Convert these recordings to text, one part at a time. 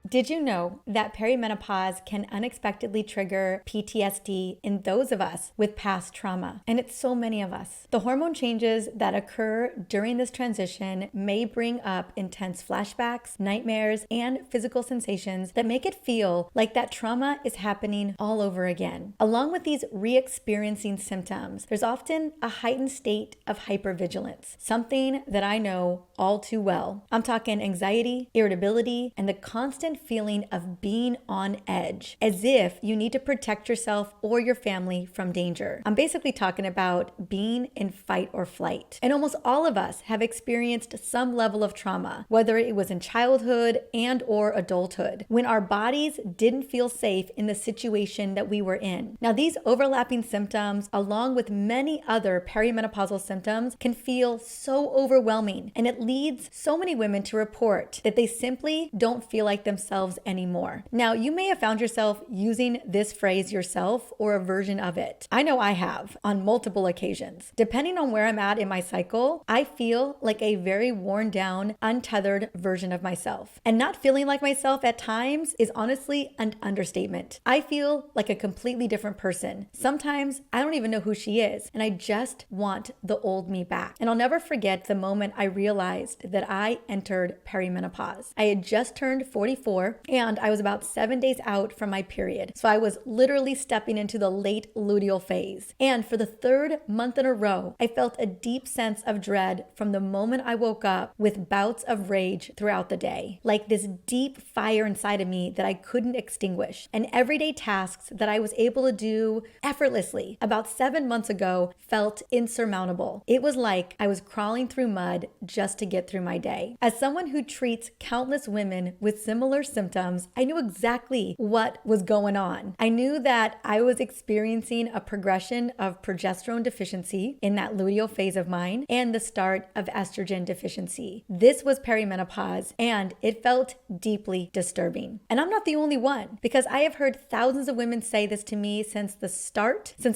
Did you know that perimenopause can unexpectedly trigger PTSD in those of us with past trauma? And it's so many of us. The hormone changes that occur during this transition may bring up intense flashbacks, nightmares, and physical sensations that make it feel like that trauma is happening all over again. Along with these re-experiencing symptoms, there's often a heightened state of hypervigilance, something that I know all too well. I'm talking anxiety, irritability, and the constant feeling of being on edge, as if you need to protect yourself or your family from danger. I'm basically talking about being in fight or flight. And almost all of us have experienced some level of trauma, whether it was in childhood and or adulthood, when our bodies didn't feel safe in the situation that we were in. Now, these overlapping symptoms, along with many other perimenopausal symptoms, can feel so overwhelming, and it leads so many women to report that they simply don't feel like themselves anymore. Now, you may have found yourself using this phrase yourself or a version of it. I know I have on multiple occasions. Depending on where I'm at in my cycle, I feel like a very worn down, untethered version of myself. And not feeling like myself at times is honestly an understatement. I feel like a completely different person. Sometimes I don't even know who she is, and I just want the old me back. And I'll never forget the moment I realized that I entered perimenopause. I had just turned 44 and I was about 7 days out from my period. So I was literally stepping into the late luteal phase. And for the third month in a row, I felt a deep sense of dread from the moment I woke up, with bouts of rage throughout the day. Like this deep fire inside of me that I couldn't extinguish. And everyday tasks that I was able to do effortlessly about 7 months ago felt insurmountable. It was like I was crawling through mud just to get through my day. As someone who treats countless women with similar symptoms, I knew exactly what was going on. I knew that I was experiencing a progression of progesterone deficiency in that luteal phase of mine and the start of estrogen deficiency. This was perimenopause, and it felt deeply disturbing. And I'm not the only one, because I have heard thousands of women say this to me since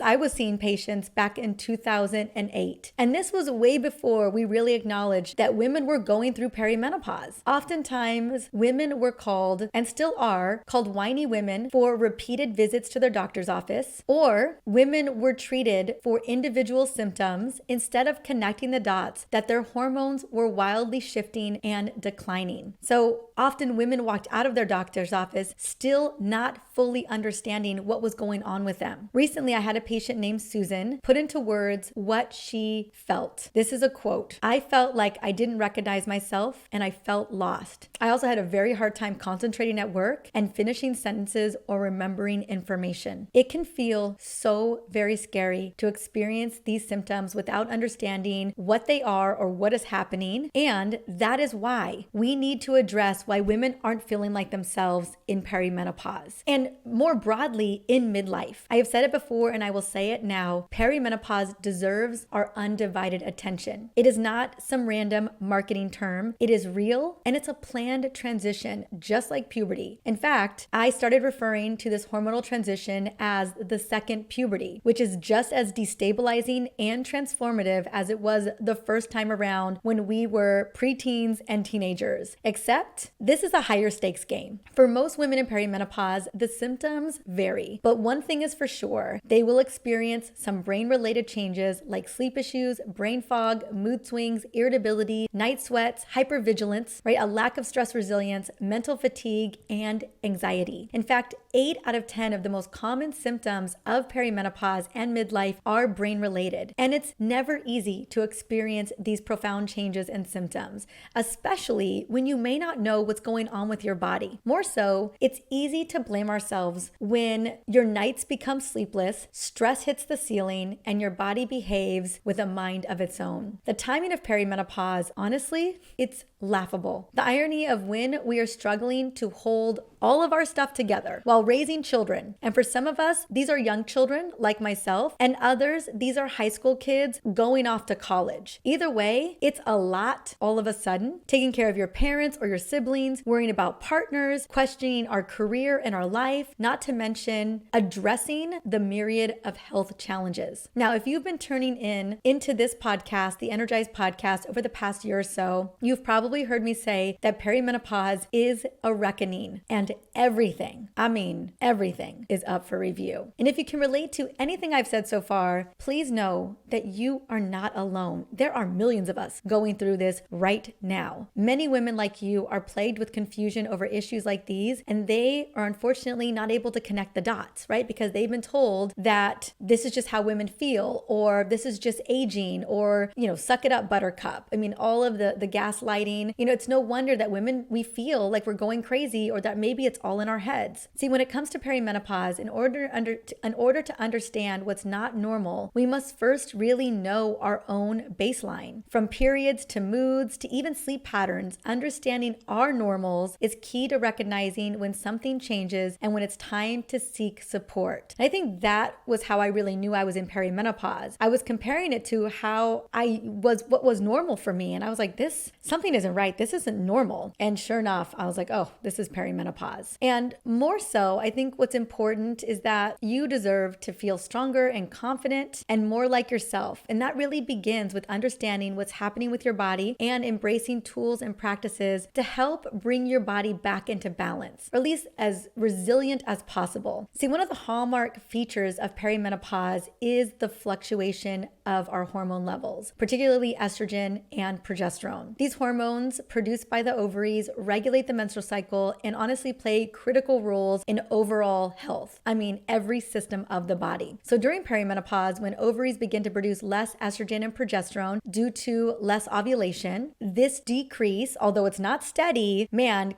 I was seeing patients back in 2008. And this was way before we really acknowledged that women were going through perimenopause. Oftentimes, women were called, and still are, called whiny women for repeated visits to their doctor's office, or women were treated for individual symptoms instead of connecting the dots that their hormones were wildly shifting and declining. So often women walked out of their doctor's office still not fully understanding what was going on with them. Recently, I had a patient named Susan put into words what she felt. This is a quote: "I felt like I didn't recognize myself and I felt lost. I also had a very hard time concentrating at work and finishing sentences or remembering information." It can feel so very scary to experience these symptoms without understanding what they are or what is happening. And that is why we need to address why women aren't feeling like themselves in perimenopause. And more broadly, in midlife. I have said it before and I will say it now: perimenopause deserves our undivided attention. It is not some random marketing term. It is real, and it's a planned transition, just like puberty. In fact, I started referring to this hormonal transition as the second puberty, which is just as destabilizing and transformative as it was the first time around when we were preteens and teenagers. Except this is a higher stakes game. For most women in perimenopause, the symptoms vary, but one thing is for sure: they will experience some brain-related changes like sleep issues, brain fog, mood swings, irritability, night sweats, hypervigilance, right? A lack of stress resilience, mental fatigue, and anxiety. In fact, 8 out of 10 of the most common symptoms of perimenopause and midlife are brain-related. And it's never easy to experience these profound changes and symptoms, especially when you may not know what's going on with your body. More so, it's easy to blame ourselves when your nights become sleepless, stress hits the ceiling, and your body behaves with a mind of its own. The timing of perimenopause, honestly, it's laughable. The irony of when we are struggling to hold all of our stuff together while raising children. And for some of us, these are young children like myself, and others, these are high school kids going off to college. Either way, it's a lot all of a sudden, taking care of your parents or your siblings, worrying about partners, questioning our career and our life, not to mention addressing the myriad of health challenges. Now, if you've been turning into this podcast, the Energized podcast, over the past year or so, you've probably heard me say that perimenopause is a reckoning, and everything, I mean everything, is up for review. And if you can relate to anything I've said so far, please know that you are not alone. There are millions of us going through this right now. Many women like you are plagued with confusion over issues like these, and they are unfortunately not able to connect the dots, right? Because they've been told that this is just how women feel, or this is just aging, or, suck it up, buttercup. I mean, all of the gaslighting, it's no wonder that women, we feel like we're going crazy, or that maybe it's all in our heads. See, when it comes to perimenopause, in order to understand what's not normal, we must first really know our own baseline. From periods to moods to even sleep patterns, understanding our normals is key to recognizing when something changes and when it's time to seek support. And I think that was how I really knew I was in perimenopause. I was comparing it to how what was normal for me. And I was like, something isn't right. This isn't normal. And sure enough, I was like, oh, this is perimenopause. And more so, I think what's important is that you deserve to feel stronger and confident and more like yourself. And that really begins with understanding what's happening with your body and embracing tools and practices to help bring your body back into balance, or at least as resilient as possible. See, one of the hallmark features of perimenopause is the fluctuation of our hormone levels, particularly estrogen and progesterone. These hormones produced by the ovaries regulate the menstrual cycle and honestly play critical roles in overall health. I mean, every system of the body. So during perimenopause, when ovaries begin to produce less estrogen and progesterone due to less ovulation, this decrease, although it's not steady,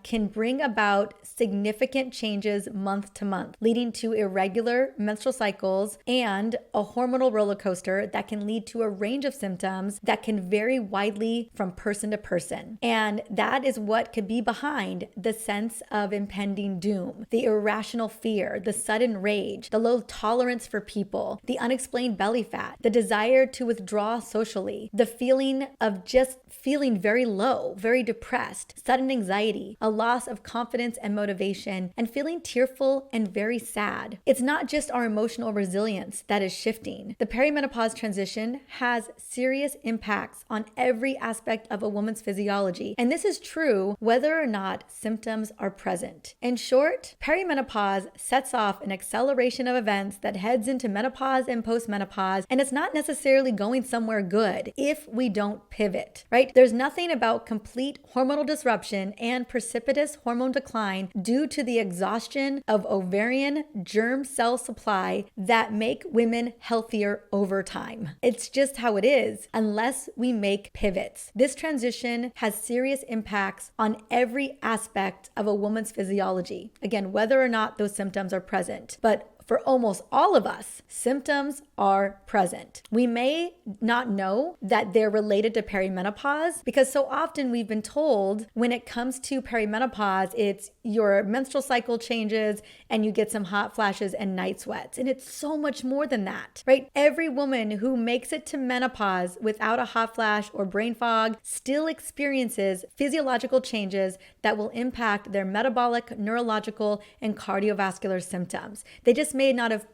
can bring about significant changes month to month, leading to irregular menstrual cycles and a hormonal roller coaster that can lead to a range of symptoms that can vary widely from person to person. And that is what could be behind the sense of impending doom, the irrational fear, the sudden rage, the low tolerance for people, the unexplained belly fat, the desire to withdraw socially, the feeling of just feeling very low, very depressed, sudden anxiety, a loss of confidence and motivation, and feeling tearful and very sad. It's not just our emotional resilience that is shifting. The perimenopause transition has serious impacts on every aspect of a woman's physiology, and this is true whether or not symptoms are present. In short, perimenopause sets off an acceleration of events that heads into menopause and postmenopause, and it's not necessarily going somewhere good if we don't pivot, right? There's nothing about complete hormonal disruption and precipitous hormone decline due to the exhaustion of ovarian germ cell supply that make women healthier over time. It's just how it is unless we make pivots. This transition has serious impacts on every aspect of a woman's physiology. Again, whether or not those symptoms are present. But for almost all of us, symptoms are present. We may not know that they're related to perimenopause because so often we've been told when it comes to perimenopause, it's your menstrual cycle changes and you get some hot flashes and night sweats. And it's so much more than that, right? Every woman who makes it to menopause without a hot flash or brain fog still experiences physiological changes that will impact their metabolic, neurological, and cardiovascular symptoms. They just may not have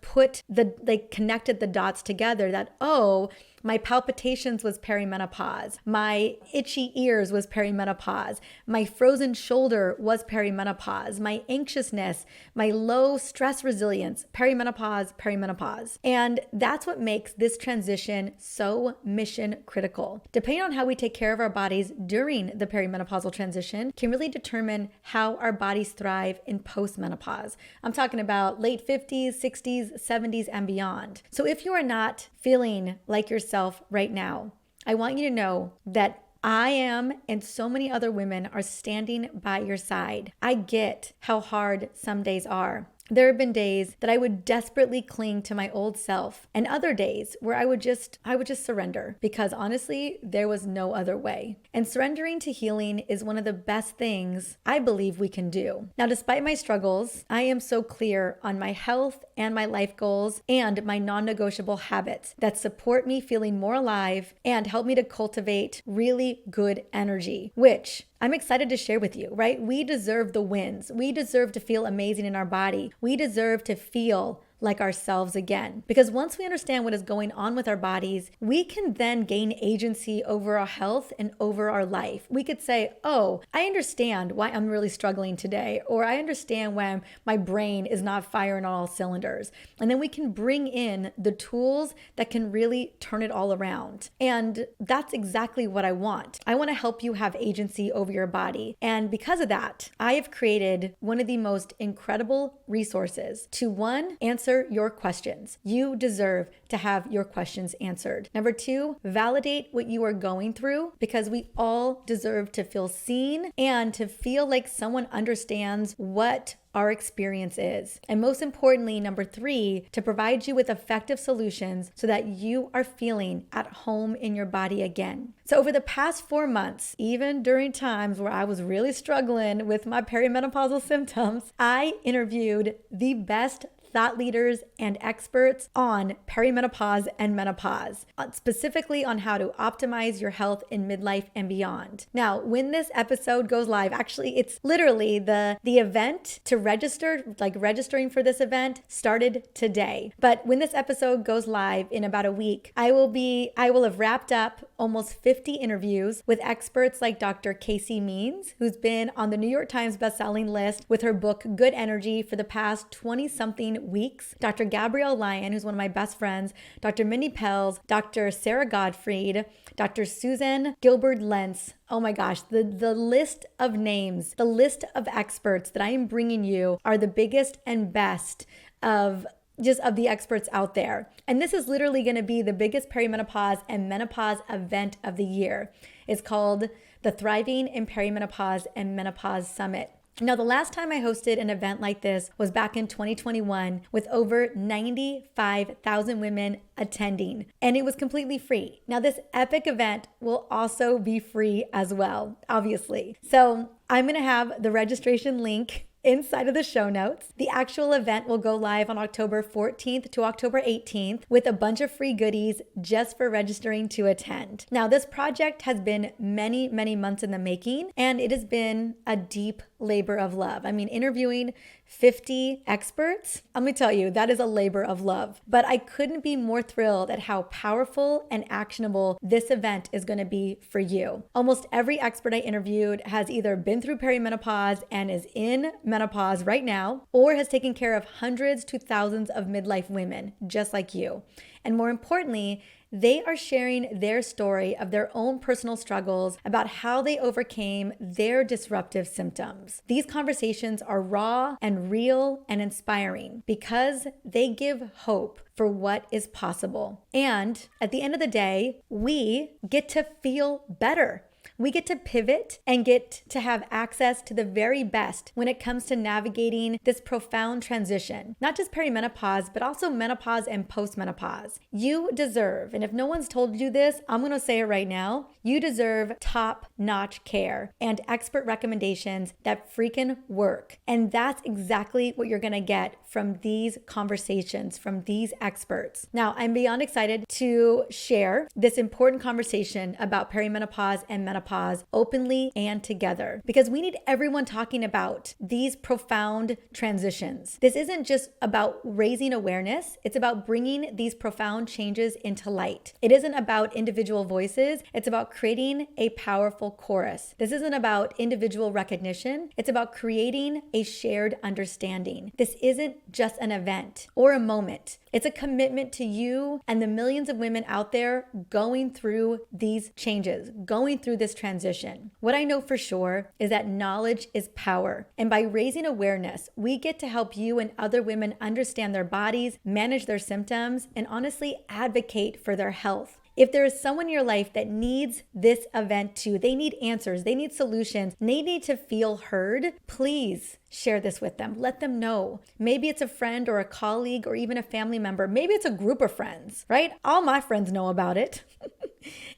connected the dots together that, oh, my palpitations was perimenopause. My itchy ears was perimenopause. My frozen shoulder was perimenopause. My anxiousness, my low stress resilience, perimenopause. And that's what makes this transition so mission critical. Depending on how we take care of our bodies during the perimenopausal transition can really determine how our bodies thrive in postmenopause. I'm talking about late 50s, 60s, 70s, and beyond. So if you are not feeling like yourself right now, I want you to know that I am and so many other women are standing by your side. I get how hard some days are. There have been days that I would desperately cling to my old self, and other days where I would just surrender, because honestly, there was no other way. And surrendering to healing is one of the best things I believe we can do. Now, despite my struggles, I am so clear on my health and my life goals and my non-negotiable habits that support me feeling more alive and help me to cultivate really good energy, which I'm excited to share with you, right? We deserve the wins. We deserve to feel amazing in our body. We deserve to feel like ourselves again. Because once we understand what is going on with our bodies, we can then gain agency over our health and over our life. We could say, oh, I understand why I'm really struggling today, or I understand why my brain is not firing on all cylinders. And then we can bring in the tools that can really turn it all around. And that's exactly what I want. I want to help you have agency over your body. And because of that, I have created one of the most incredible resources to, one, answer your questions. You deserve to have your questions answered. Number two, validate what you are going through, because we all deserve to feel seen and to feel like someone understands what our experience is. And most importantly, number three, to provide you with effective solutions so that you are feeling at home in your body again. So over the past 4 months, even during times where I was really struggling with my perimenopausal symptoms, I interviewed the best thought leaders and experts on perimenopause and menopause, specifically on how to optimize your health in midlife and beyond. Now, when this episode goes live, actually, it's literally the event to register, like registering for this event started today. But when this episode goes live in about a week, I will have wrapped up almost 50 interviews with experts like Dr. Casey Means, who's been on the New York Times bestselling list with her book, Good Energy, for the past 20-something weeks. Dr. Gabrielle Lyon, who's one of my best friends, Dr. Mindy Pelz, Dr. Sarah Gottfried, Dr. Susan Gilbert-Lentz. Oh my gosh, the list of names, the list of experts that I am bringing you are the biggest and best of the experts out there. And this is literally going to be the biggest perimenopause and menopause event of the year. It's called the Thriving in Perimenopause and Menopause Summit. Now, the last time I hosted an event like this was back in 2021 with over 95,000 women attending, and it was completely free. Now, this epic event will also be free as well, obviously. So I'm going to have the registration link inside of the show notes. The actual event will go live on October 14th to October 18th with a bunch of free goodies just for registering to attend. Now, this project has been many, many months in the making, and it has been a deep labor of love. I mean, interviewing 50 experts, let me tell you, that is a labor of love. But I couldn't be more thrilled at how powerful and actionable this event is going to be for you. Almost every expert I interviewed has either been through perimenopause and is in menopause right now, or has taken care of hundreds to thousands of midlife women just like you. And more importantly, they are sharing their story of their own personal struggles about how they overcame their disruptive symptoms. These conversations are raw and real and inspiring because they give hope for what is possible. And at the end of the day, we get to feel better. We get to pivot and get to have access to the very best when it comes to navigating this profound transition, not just perimenopause, but also menopause and postmenopause. You deserve, and if no one's told you this, I'm going to say it right now, you deserve top-notch care and expert recommendations that freaking work. And that's exactly what you're going to get from these conversations, from these experts. Now, I'm beyond excited to share this important conversation about perimenopause and menopause openly and together, because we need everyone talking about these profound transitions. This isn't just about raising awareness, it's about bringing these profound changes into light. It isn't about individual voices, it's about creating a powerful chorus. This isn't about individual recognition, it's about creating a shared understanding. This isn't just an event or a moment. It's a commitment to you and the millions of women out there going through these changes, going through this transition. What I know for sure is that knowledge is power. And by raising awareness, we get to help you and other women understand their bodies, manage their symptoms, and honestly advocate for their health. If there is someone in your life that needs this event too, they need answers, they need solutions, they need to feel heard, please share this with them. Let them know. Maybe it's a friend or a colleague or even a family member. Maybe it's a group of friends, right? All my friends know about it.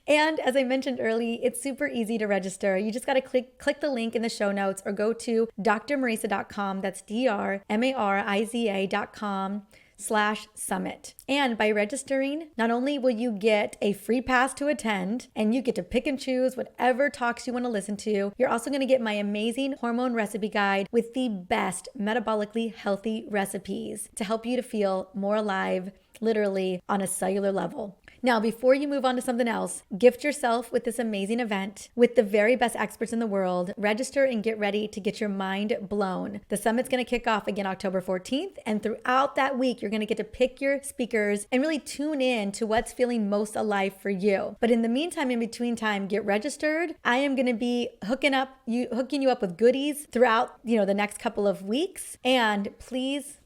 And as I mentioned earlier, it's super easy to register. You just got to click the link in the show notes or go to drmariza.com. That's drmariza.com/summit. And by registering, not only will you get a free pass to attend and you get to pick and choose whatever talks you want to listen to, you're also going to get my amazing hormone recipe guide with the best metabolically healthy recipes to help you to feel more alive, literally on a cellular level. Now, before you move on to something else, gift yourself with this amazing event with the very best experts in the world. Register and get ready to get your mind blown. The summit's going to kick off again October 14th, and throughout that week, you're going to get to pick your speakers and really tune in to what's feeling most alive for you. But in the meantime, in between time, get registered. I am going to be hooking you up with goodies throughout, the next couple of weeks, and please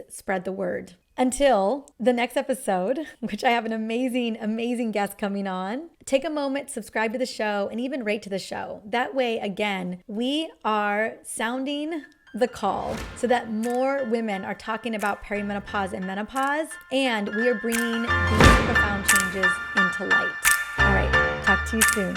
spread the word. Until the next episode, which I have an amazing guest coming on, take a moment, subscribe to the show, and even rate to the show. That way, again, we are sounding the call so that more women are talking about perimenopause and menopause, and we are bringing these profound changes into light. All right, talk to you soon.